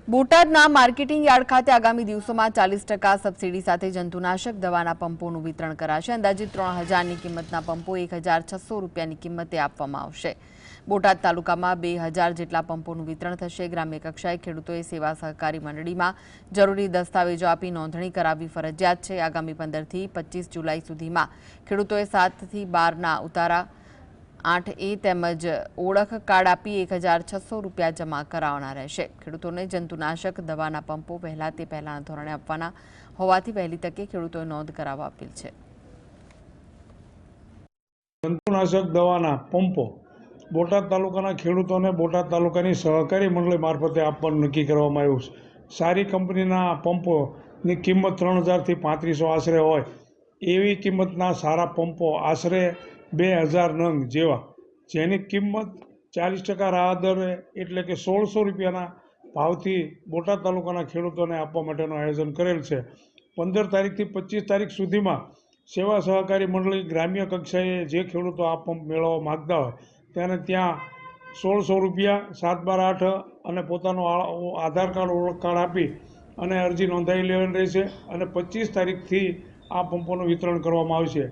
બોટાદના marketing yard ખાતે આગામી દિવસોમાં 40% સબસિડી સાથે જંતુનાશક દવાના પંપોનું વિતરણ કરાશે। અંદાજિત 3000ની કિંમતના પંપો 1600 રૂપિયાની કિંમતે આપવામાં આવશે। બોટાદ તાલુકામાં 2000 જેટલા પંપોનું વિતરણ થશે। ગ્રામ્ય કક્ષાએ ખેડૂતોએ સેવા સહકારી મંડળીમાં જરૂરી દસ્તાવેજો આપી નોંધણી કરાવવી ફરજિયાત છે। આગામી 15 થી 25 જુલાઈ સુધીમાં ખેડૂતોએ 7 થી 12ના ઉતારા 8A તેમજ ઓળખ કાર્ડ આપી 1600 રૂપિયા જમા કરાવવાના રહેશે। ખેડૂતોને જંતુનાશક દવાના પંપો પહેલાના ધોરણે આપવાના હોવાથી વહેલી તકે ખેડૂતોએ નોંધ કરાવવા અપીલ છે। જંતુનાશક દવાના પંપો બોટાદ તાલુકાના ખેડૂતોને બોટાદ તાલુકાની સહકારી મંડળી મારફતે આપવાનું નક્કી કરવામાં આવ્યું છે। સારી કંપનીના પંપોની કિંમત 3000 થી 3500 આશરે હોય એવી કિંમતના સારા પંપો આશરે 2000 નંગ જેવા, જેની કિંમત 40% રાહત દરે એટલે કે 1600 રૂપિયાના ભાવથી બોટાદ તાલુકાના ખેડૂતોને આપવા માટેનું આયોજન કરેલ છે। 15 તારીખથી 25 તારીખ સુધીમાં સેવા સહકારી મંડળી ગ્રામ્ય કક્ષાએ જે ખેડૂતો આ પંપ મેળવવા માગતા હોય તેને ત્યાં 1600 રૂપિયા 7/12 8 અને પોતાનું આધાર કાર્ડ ઓળખ કાર્ડ આપી અને અરજી નોંધાવી લેવાની રહેશે અને 25 તારીખથી આ પંપોનું વિતરણ કરવામાં આવશે।